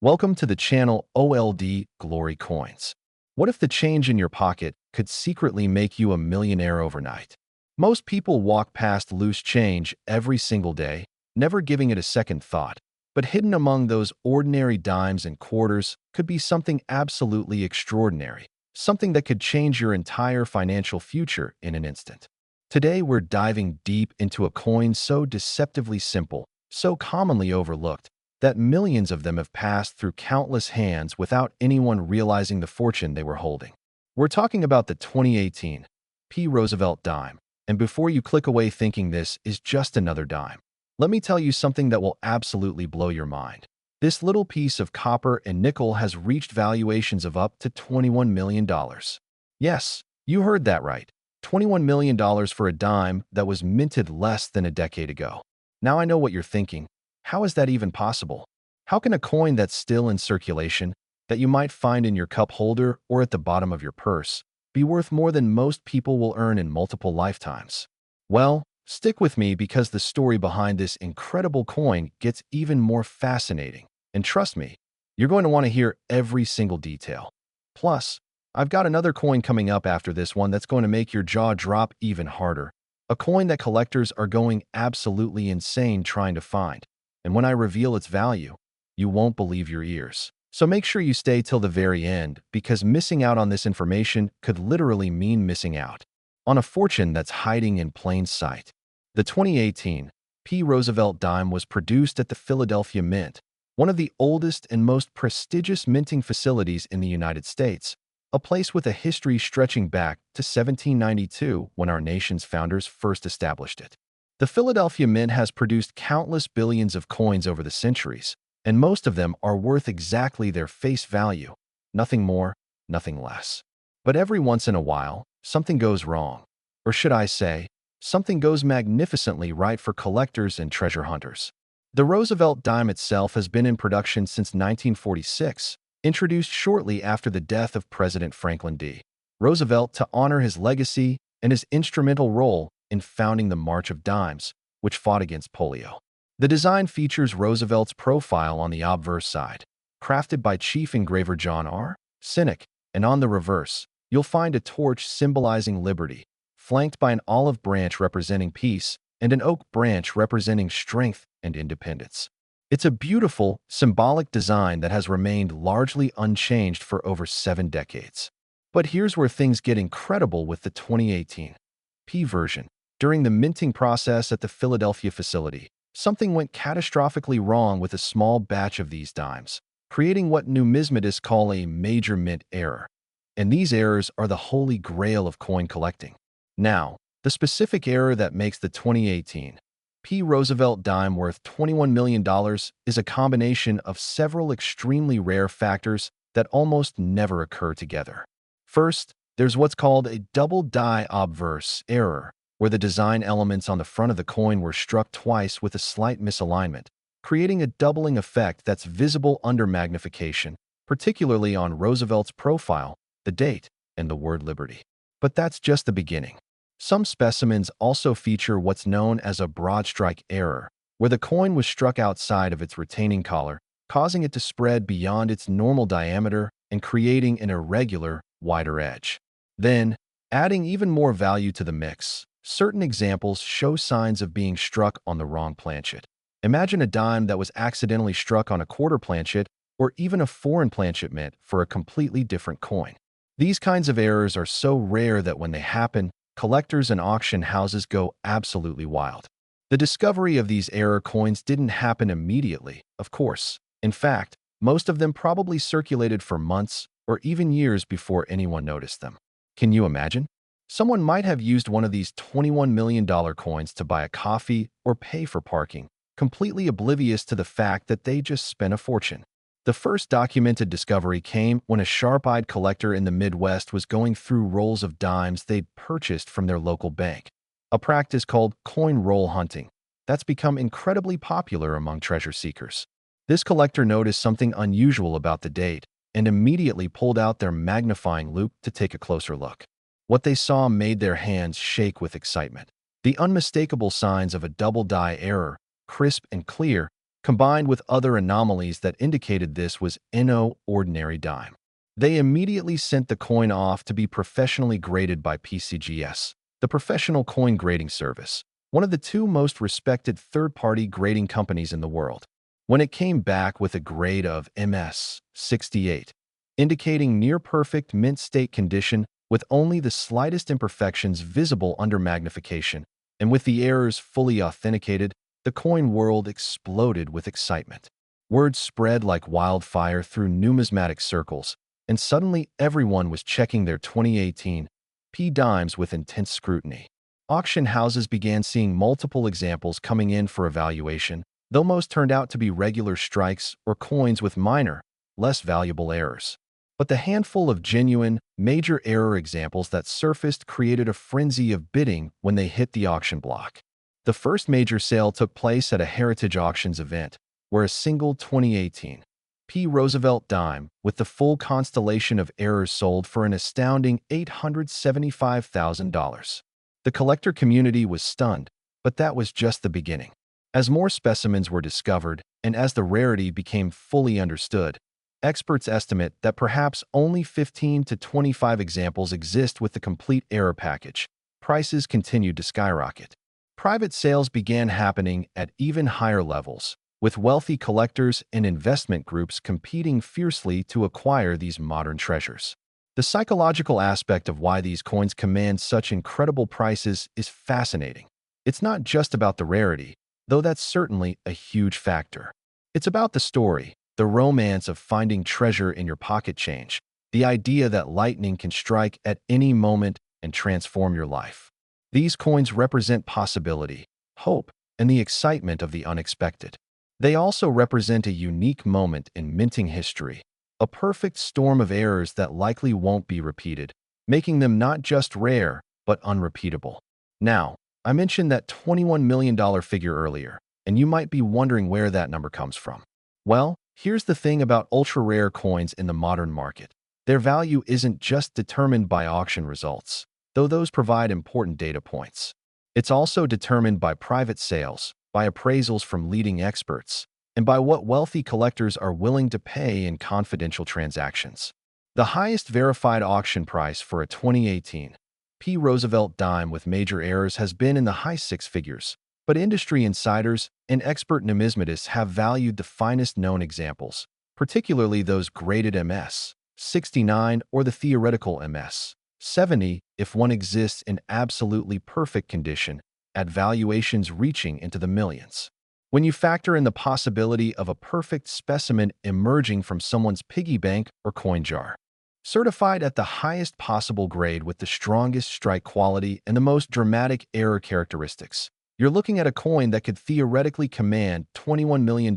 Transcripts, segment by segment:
Welcome to the channel OLD Glory Coins. What if the change in your pocket could secretly make you a millionaire overnight? Most people walk past loose change every single day, never giving it a second thought. But hidden among those ordinary dimes and quarters could be something absolutely extraordinary, something that could change your entire financial future in an instant. Today, we're diving deep into a coin so deceptively simple, so commonly overlooked, that millions of them have passed through countless hands without anyone realizing the fortune they were holding. We're talking about the 2018 Roosevelt Dime. And before you click away thinking this is just another dime, let me tell you something that will absolutely blow your mind. This little piece of copper and nickel has reached valuations of up to $21 million. Yes, you heard that right. $21 million for a dime that was minted less than a decade ago. Now I know what you're thinking. How is that even possible? How can a coin that's still in circulation, that you might find in your cup holder or at the bottom of your purse, be worth more than most people will earn in multiple lifetimes? Well, stick with me because the story behind this incredible coin gets even more fascinating. And trust me, you're going to want to hear every single detail. Plus, I've got another coin coming up after this one that's going to make your jaw drop even harder. A coin that collectors are going absolutely insane trying to find. And when I reveal its value, you won't believe your ears. So make sure you stay till the very end, because missing out on this information could literally mean missing out on a fortune that's hiding in plain sight. The 2018 Roosevelt Dime was produced at the Philadelphia Mint, one of the oldest and most prestigious minting facilities in the United States, a place with a history stretching back to 1792 when our nation's founders first established it. The Philadelphia Mint has produced countless billions of coins over the centuries, and most of them are worth exactly their face value, nothing more, nothing less. But every once in a while, something goes wrong. Or should I say, something goes magnificently right for collectors and treasure hunters. The Roosevelt Dime itself has been in production since 1946, introduced shortly after the death of President Franklin D. Roosevelt to honor his legacy and his instrumental role in founding the March of Dimes, which fought against polio. The design features Roosevelt's profile on the obverse side, crafted by chief engraver John R. Cynic, and on the reverse, you'll find a torch symbolizing liberty, flanked by an olive branch representing peace and an oak branch representing strength and independence. It's a beautiful, symbolic design that has remained largely unchanged for over 7 decades. But here's where things get incredible with the 2018 version. During the minting process at the Philadelphia facility, something went catastrophically wrong with a small batch of these dimes, creating what numismatists call a major mint error. And these errors are the holy grail of coin collecting. Now, the specific error that makes the 2018 Roosevelt Dime worth $21 million is a combination of several extremely rare factors that almost never occur together. First, there's what's called a double die obverse error, where the design elements on the front of the coin were struck twice with a slight misalignment, creating a doubling effect that's visible under magnification, particularly on Roosevelt's profile, the date, and the word liberty. But that's just the beginning. Some specimens also feature what's known as a broad strike error, where the coin was struck outside of its retaining collar, causing it to spread beyond its normal diameter and creating an irregular, wider edge. Then, adding even more value to the mix, certain examples show signs of being struck on the wrong planchet. Imagine a dime that was accidentally struck on a quarter planchet or even a foreign planchet meant for a completely different coin. These kinds of errors are so rare that when they happen, collectors and auction houses go absolutely wild. The discovery of these error coins didn't happen immediately, of course. In fact, most of them probably circulated for months or even years before anyone noticed them. Can you imagine? Someone might have used one of these $21 million coins to buy a coffee or pay for parking, completely oblivious to the fact that they just spent a fortune. The first documented discovery came when a sharp-eyed collector in the Midwest was going through rolls of dimes they'd purchased from their local bank, a practice called coin roll hunting that's become incredibly popular among treasure seekers. This collector noticed something unusual about the date and immediately pulled out their magnifying loupe to take a closer look. What they saw made their hands shake with excitement. The unmistakable signs of a double die error, crisp and clear, combined with other anomalies that indicated this was no ordinary dime. They immediately sent the coin off to be professionally graded by PCGS, the Professional Coin Grading Service, one of the two most respected third-party grading companies in the world. When it came back with a grade of MS 68, indicating near-perfect mint state condition with only the slightest imperfections visible under magnification, and with the errors fully authenticated, the coin world exploded with excitement. Word spread like wildfire through numismatic circles, and suddenly everyone was checking their 2018 P dimes with intense scrutiny. Auction houses began seeing multiple examples coming in for evaluation, though most turned out to be regular strikes or coins with minor, less valuable errors. But the handful of genuine, major error examples that surfaced created a frenzy of bidding when they hit the auction block. The first major sale took place at a Heritage Auctions event, where a single 2018 P. Roosevelt Dime with the full constellation of errors sold for an astounding $875,000. The collector community was stunned, but that was just the beginning. As more specimens were discovered and as the rarity became fully understood, experts estimate that perhaps only 15 to 25 examples exist with the complete error package. Prices continued to skyrocket. Private sales began happening at even higher levels, with wealthy collectors and investment groups competing fiercely to acquire these modern treasures. The psychological aspect of why these coins command such incredible prices is fascinating. It's not just about the rarity, though that's certainly a huge factor. It's about the story, the romance of finding treasure in your pocket change, the idea that lightning can strike at any moment and transform your life. These coins represent possibility, hope, and the excitement of the unexpected. They also represent a unique moment in minting history, a perfect storm of errors that likely won't be repeated, making them not just rare, but unrepeatable. Now, I mentioned that $21 million figure earlier, and you might be wondering where that number comes from. Well, here's the thing about ultra-rare coins in the modern market. Their value isn't just determined by auction results, though those provide important data points. It's also determined by private sales, by appraisals from leading experts, and by what wealthy collectors are willing to pay in confidential transactions. The highest verified auction price for a 2018 P. Roosevelt Dime with major errors has been in the high six figures, but industry insiders and expert numismatists have valued the finest known examples, particularly those graded MS 69 or the theoretical MS 70 if one exists in absolutely perfect condition, at valuations reaching into the millions. When you factor in the possibility of a perfect specimen emerging from someone's piggy bank or coin jar, certified at the highest possible grade with the strongest strike quality and the most dramatic error characteristics, you're looking at a coin that could theoretically command $21 million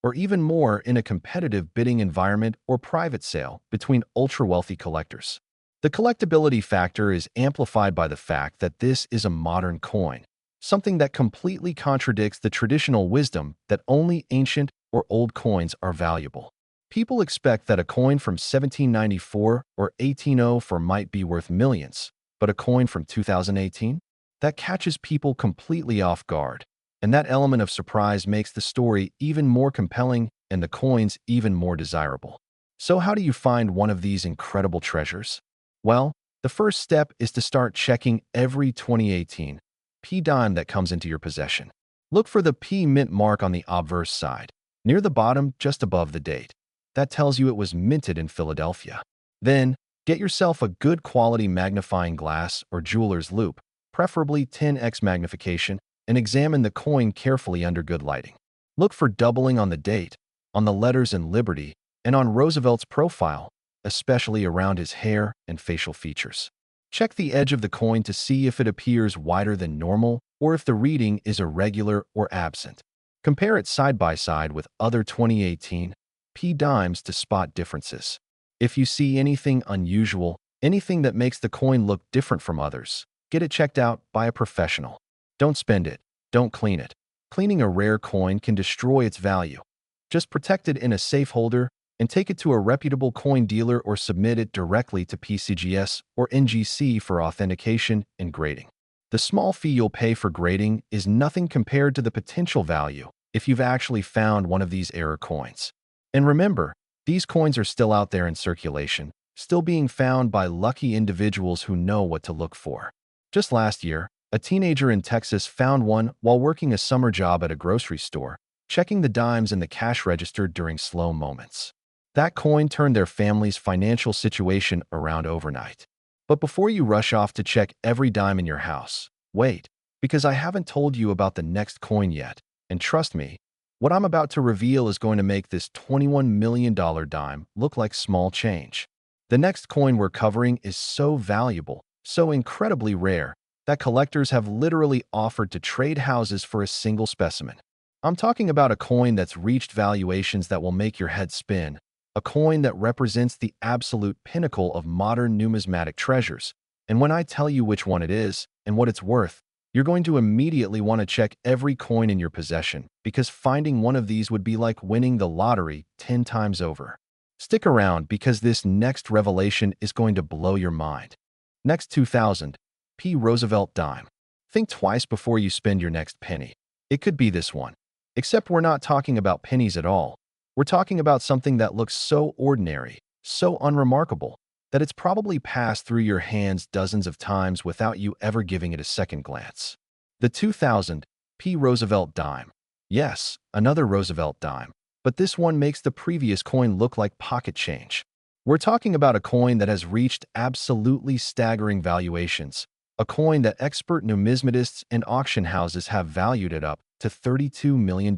or even more in a competitive bidding environment or private sale between ultra-wealthy collectors. The collectability factor is amplified by the fact that this is a modern coin, something that completely contradicts the traditional wisdom that only ancient or old coins are valuable. People expect that a coin from 1794 or 1804 might be worth millions, but a coin from 2018? That catches people completely off guard, and that element of surprise makes the story even more compelling and the coins even more desirable. So how do you find one of these incredible treasures? Well, the first step is to start checking every 2018 P dime that comes into your possession. Look for the P mint mark on the obverse side, near the bottom just above the date. That tells you it was minted in Philadelphia. Then, get yourself a good quality magnifying glass or jeweler's loupe, preferably 10x magnification, and examine the coin carefully under good lighting. Look for doubling on the date, on the letters in Liberty, and on Roosevelt's profile, especially around his hair and facial features. Check the edge of the coin to see if it appears wider than normal or if the reading is irregular or absent. Compare it side by side with other 2018 P dimes to spot differences. If you see anything unusual, anything that makes the coin look different from others, get it checked out by a professional. Don't spend it. Don't clean it. Cleaning a rare coin can destroy its value. Just protect it in a safe holder and take it to a reputable coin dealer or submit it directly to PCGS or NGC for authentication and grading. The small fee you'll pay for grading is nothing compared to the potential value if you've actually found one of these error coins. And remember, these coins are still out there in circulation, still being found by lucky individuals who know what to look for. Just last year, a teenager in Texas found one while working a summer job at a grocery store, checking the dimes in the cash register during slow moments. That coin turned their family's financial situation around overnight. But before you rush off to check every dime in your house, wait, because I haven't told you about the next coin yet. And trust me, what I'm about to reveal is going to make this $21 million dime look like small change. The next coin we're covering is so valuable, so incredibly rare, that collectors have literally offered to trade houses for a single specimen. I'm talking about a coin that's reached valuations that will make your head spin, a coin that represents the absolute pinnacle of modern numismatic treasures. And when I tell you which one it is and what it's worth, you're going to immediately want to check every coin in your possession, because finding one of these would be like winning the lottery 10 times over. Stick around, because this next revelation is going to blow your mind. Next, 2000 P. Roosevelt Dime. Think twice before you spend your next penny. It could be this one. Except we're not talking about pennies at all. We're talking about something that looks so ordinary, so unremarkable, that it's probably passed through your hands dozens of times without you ever giving it a second glance. The 2000 P. Roosevelt Dime. Yes, another Roosevelt dime, but this one makes the previous coin look like pocket change. We're talking about a coin that has reached absolutely staggering valuations, a coin that expert numismatists and auction houses have valued it up to $32 million.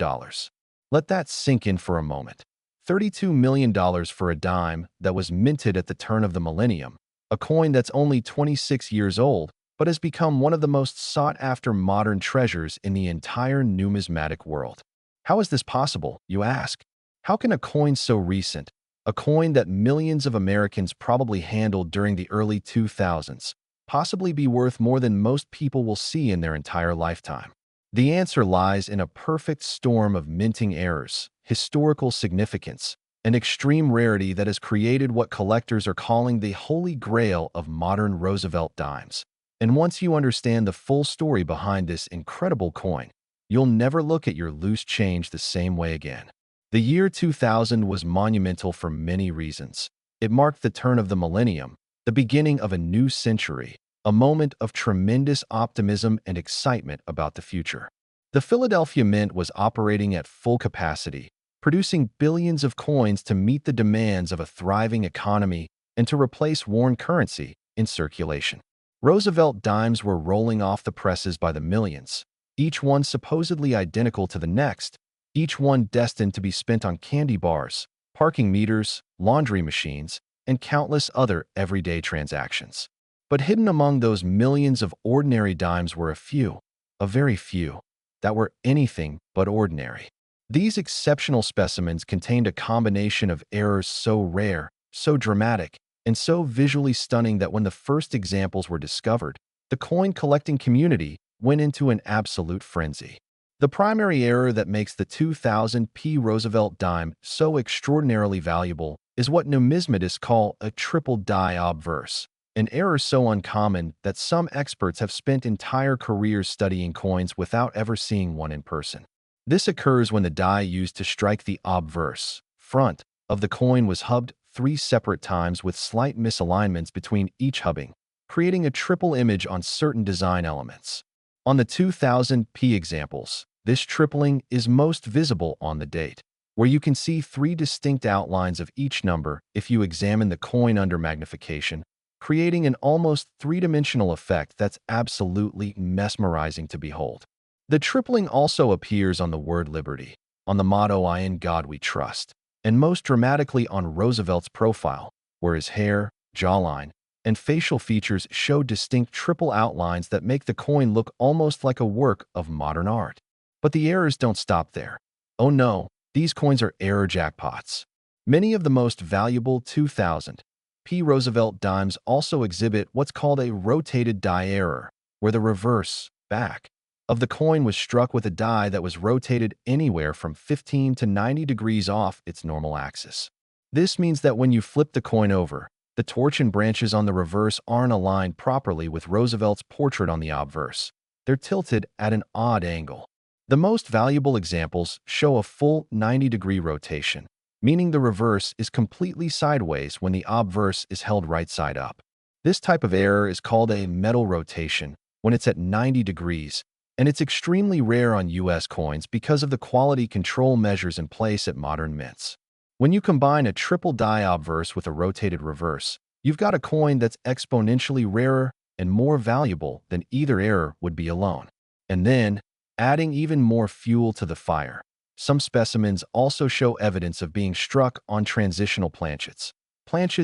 Let that sink in for a moment. $32 million for a dime that was minted at the turn of the millennium, a coin that's only 26 years old, but has become one of the most sought-after modern treasures in the entire numismatic world. How is this possible, you ask? How can a coin so recent, a coin that millions of Americans probably handled during the early 2000s, possibly be worth more than most people will see in their entire lifetime? The answer lies in a perfect storm of minting errors, historical significance, and extreme rarity that has created what collectors are calling the holy grail of modern Roosevelt dimes. And once you understand the full story behind this incredible coin, you'll never look at your loose change the same way again. The year 2000 was monumental for many reasons. It marked the turn of the millennium, the beginning of a new century, a moment of tremendous optimism and excitement about the future. The Philadelphia Mint was operating at full capacity, producing billions of coins to meet the demands of a thriving economy and to replace worn currency in circulation. Roosevelt dimes were rolling off the presses by the millions, each one supposedly identical to the next, each one destined to be spent on candy bars, parking meters, laundry machines, and countless other everyday transactions. But hidden among those millions of ordinary dimes were a very few, that were anything but ordinary. These exceptional specimens contained a combination of errors so rare, so dramatic, and so visually stunning that when the first examples were discovered, the coin collecting community went into an absolute frenzy. The primary error that makes the 2000 P. Roosevelt dime so extraordinarily valuable is what numismatists call a triple die obverse, an error so uncommon that some experts have spent entire careers studying coins without ever seeing one in person. This occurs when the die used to strike the obverse, front, of the coin was hubbed 3 separate times with slight misalignments between each hubbing, creating a triple image on certain design elements. On the 2000 P examples, this tripling is most visible on the date, where you can see 3 distinct outlines of each number if you examine the coin under magnification, creating an almost 3-dimensional effect that's absolutely mesmerizing to behold. The tripling also appears on the word liberty, on the motto "In God We Trust," and most dramatically on Roosevelt's profile, where his hair, jawline, and facial features show distinct triple outlines that make the coin look almost like a work of modern art. But the errors don't stop there. Oh no, these coins are error jackpots. Many of the most valuable 2000 P. Roosevelt dimes also exhibit what's called a rotated die error, where the reverse, back, of the coin was struck with a die that was rotated anywhere from 15 to 90 degrees off its normal axis. This means that when you flip the coin over, the torch and branches on the reverse aren't aligned properly with Roosevelt's portrait on the obverse. They're tilted at an odd angle. The most valuable examples show a full 90-degree rotation, meaning the reverse is completely sideways when the obverse is held right side up. This type of error is called a metal rotation when it's at 90 degrees, and it's extremely rare on US coins because of the quality control measures in place at modern mints. When you combine a triple die obverse with a rotated reverse, you've got a coin that's exponentially rarer and more valuable than either error would be alone. And then, adding even more fuel to the fire, some specimens also show evidence of being struck on transitional planchets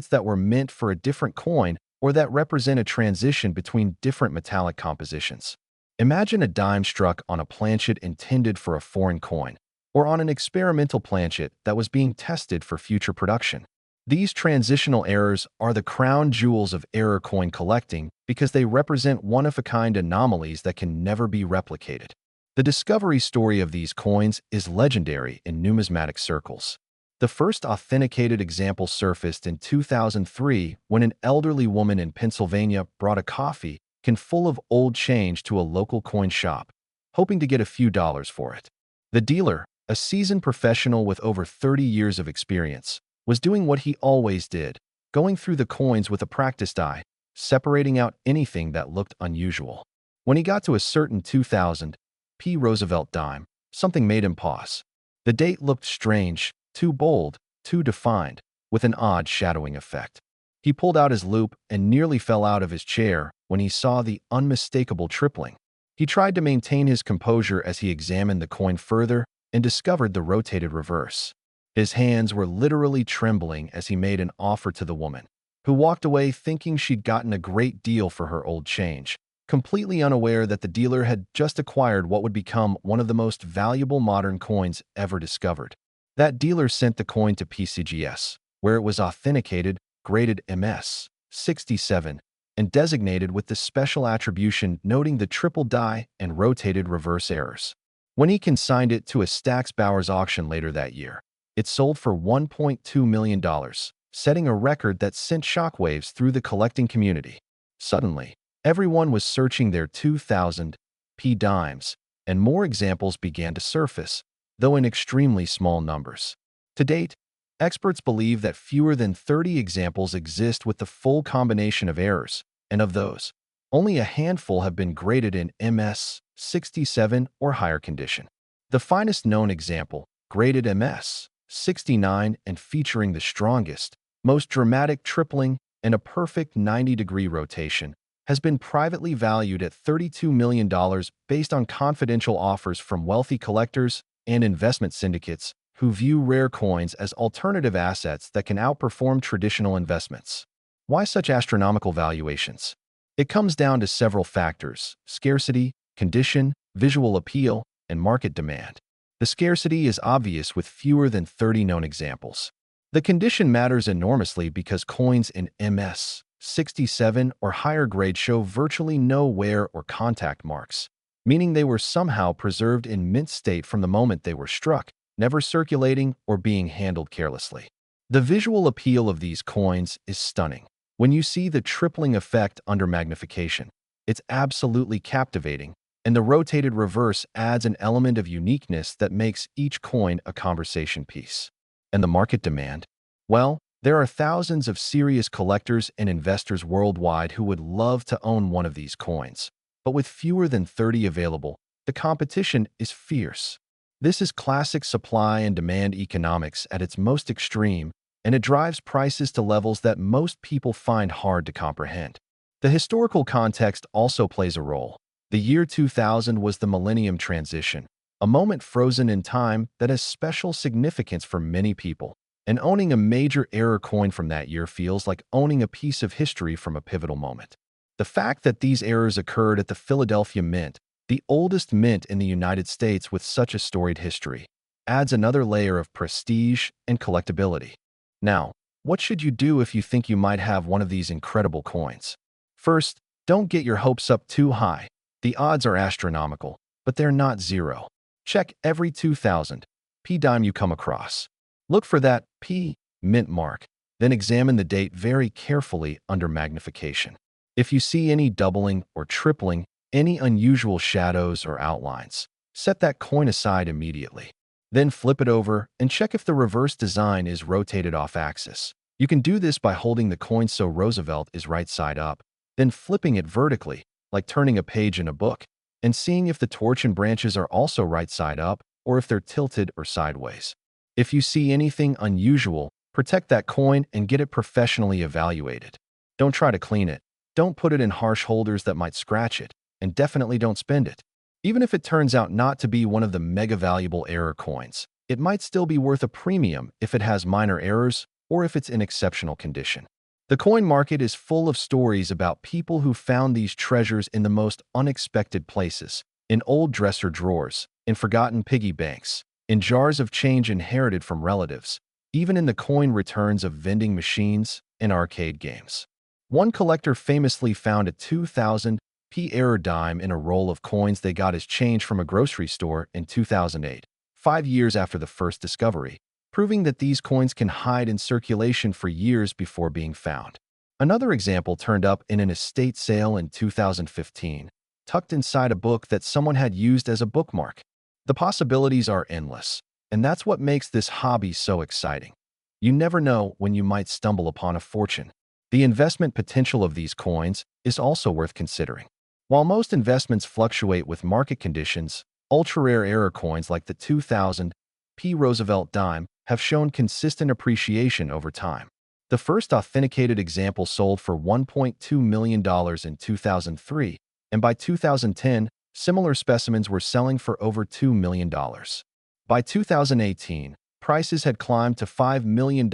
that were meant for a different coin or that represent a transition between different metallic compositions. Imagine a dime struck on a planchet intended for a foreign coin, or on an experimental planchet that was being tested for future production. These transitional errors are the crown jewels of error coin collecting because they represent one-of-a-kind anomalies that can never be replicated. The discovery story of these coins is legendary in numismatic circles. The first authenticated example surfaced in 2003 when an elderly woman in Pennsylvania brought a coffee can full of old change to a local coin shop, hoping to get a few dollars for it. The dealer, a seasoned professional with over 30 years of experience, was doing what he always did, going through the coins with a practiced eye, separating out anything that looked unusual. When he got to a certain 2000 P Roosevelt Dime, something made him pause. The date looked strange, too bold, too defined, with an odd shadowing effect. He pulled out his loupe and nearly fell out of his chair when he saw the unmistakable tripling. He tried to maintain his composure as he examined the coin further and discovered the rotated reverse. His hands were literally trembling as he made an offer to the woman, who walked away thinking she'd gotten a great deal for her old change, completely unaware that the dealer had just acquired what would become one of the most valuable modern coins ever discovered. That dealer sent the coin to PCGS, where it was authenticated, graded MS 67, and designated with the special attribution noting the triple die and rotated reverse errors. When he consigned it to a Stax Bowers auction later that year, it sold for $1.2 million, setting a record that sent shockwaves through the collecting community. Suddenly, everyone was searching their 2000 P dimes, and more examples began to surface, though in extremely small numbers. To date, experts believe that fewer than 30 examples exist with the full combination of errors, and of those, only a handful have been graded in MS 67 or higher condition. The finest known example, graded MS 69 and featuring the strongest, most dramatic tripling and a perfect 90-degree rotation, has been privately valued at $32 million based on confidential offers from wealthy collectors and investment syndicates who view rare coins as alternative assets that can outperform traditional investments. Why such astronomical valuations? It comes down to several factors: scarcity, condition, visual appeal, and market demand. The scarcity is obvious with fewer than 30 known examples. The condition matters enormously because coins in MS 67 or higher grade show virtually no wear or contact marks, meaning they were somehow preserved in mint state from the moment they were struck, never circulating or being handled carelessly. The visual appeal of these coins is stunning. When you see the tripling effect under magnification, it's absolutely captivating, and the rotated reverse adds an element of uniqueness that makes each coin a conversation piece. And the market demand? Well, there are thousands of serious collectors and investors worldwide who would love to own one of these coins. But with fewer than 30 available, the competition is fierce. This is classic supply and demand economics at its most extreme, and it drives prices to levels that most people find hard to comprehend. The historical context also plays a role. The year 2000 was the millennium transition, a moment frozen in time that has special significance for many people. And owning a major error coin from that year feels like owning a piece of history from a pivotal moment. The fact that these errors occurred at the Philadelphia Mint, the oldest mint in the United States with such a storied history, adds another layer of prestige and collectability. Now, what should you do if you think you might have one of these incredible coins? First, don't get your hopes up too high. The odds are astronomical, but they're not zero. Check every 2000 P dime you come across. Look for that P mint mark, then examine the date very carefully under magnification. If you see any doubling or tripling, any unusual shadows or outlines, set that coin aside immediately. Then flip it over and check if the reverse design is rotated off axis. You can do this by holding the coin so Roosevelt is right side up, then flipping it vertically, like turning a page in a book, and seeing if the torch and branches are also right side up or if they're tilted or sideways. If you see anything unusual, protect that coin and get it professionally evaluated. Don't try to clean it. Don't put it in harsh holders that might scratch it, and definitely don't spend it. Even if it turns out not to be one of the mega valuable error coins, it might still be worth a premium if it has minor errors or if it's in exceptional condition. The coin market is full of stories about people who found these treasures in the most unexpected places, in old dresser drawers, in forgotten piggy banks, in jars of change inherited from relatives, even in the coin returns of vending machines and arcade games. One collector famously found a 2000p error dime in a roll of coins they got as change from a grocery store in 2008, 5 years after the first discovery, proving that these coins can hide in circulation for years before being found. Another example turned up in an estate sale in 2015, tucked inside a book that someone had used as a bookmark. The possibilities are endless, and that's what makes this hobby so exciting. You never know when you might stumble upon a fortune. The investment potential of these coins is also worth considering. While most investments fluctuate with market conditions, ultra-rare error coins like the 2000p Roosevelt Dime have shown consistent appreciation over time. The first authenticated example sold for $1.2 million in 2003, and by 2010, similar specimens were selling for over $2 million. By 2018, prices had climbed to $5 million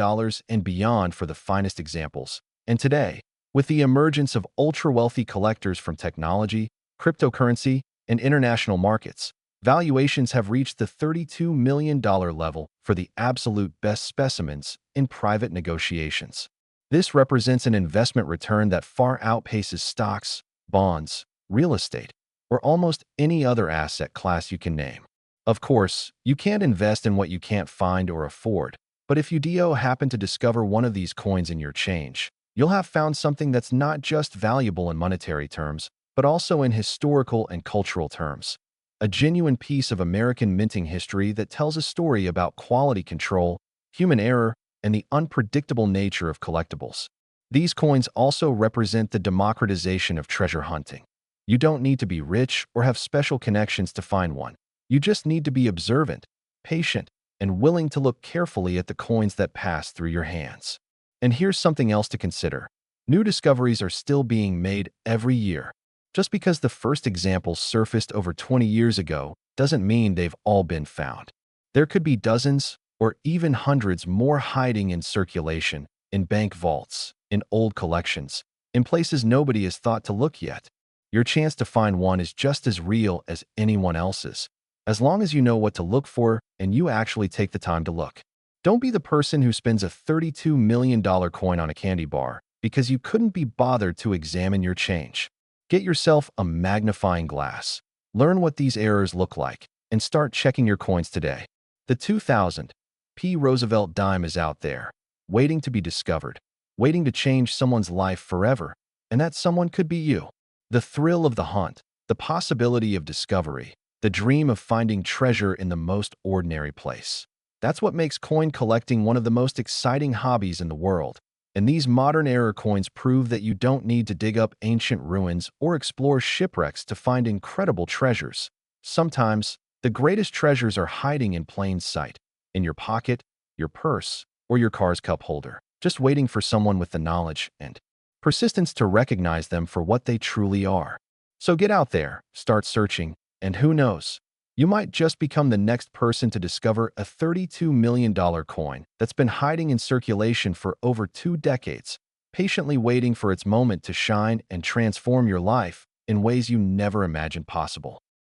and beyond for the finest examples. And today, with the emergence of ultra-wealthy collectors from technology, cryptocurrency, and international markets, valuations have reached the $32 million level for the absolute best specimens in private negotiations. This represents an investment return that far outpaces stocks, bonds, real estate, or almost any other asset class you can name. Of course, you can't invest in what you can't find or afford, but if you happen to discover one of these coins in your change, you'll have found something that's not just valuable in monetary terms, but also in historical and cultural terms. A genuine piece of American minting history that tells a story about quality control, human error, and the unpredictable nature of collectibles. These coins also represent the democratization of treasure hunting. You don't need to be rich or have special connections to find one. You just need to be observant, patient, and willing to look carefully at the coins that pass through your hands. And here's something else to consider. New discoveries are still being made every year. Just because the first examples surfaced over 20 years ago doesn't mean they've all been found. There could be dozens or even hundreds more hiding in circulation, in bank vaults, in old collections, in places nobody has thought to look yet. Your chance to find one is just as real as anyone else's, as long as you know what to look for and you actually take the time to look. Don't be the person who spends a $32 million coin on a candy bar because you couldn't be bothered to examine your change. Get yourself a magnifying glass. Learn what these errors look like and start checking your coins today. The 2000p Roosevelt Dime is out there, waiting to be discovered, waiting to change someone's life forever, and that someone could be you. The thrill of the hunt, the possibility of discovery, the dream of finding treasure in the most ordinary place. That's what makes coin collecting one of the most exciting hobbies in the world. And these modern error coins prove that you don't need to dig up ancient ruins or explore shipwrecks to find incredible treasures. Sometimes, the greatest treasures are hiding in plain sight, in your pocket, your purse, or your car's cup holder, just waiting for someone with the knowledge and persistence to recognize them for what they truly are. So get out there, start searching, and who knows? You might just become the next person to discover a $32 million coin that's been hiding in circulation for over 2 decades, patiently waiting for its moment to shine and transform your life in ways you never imagined possible.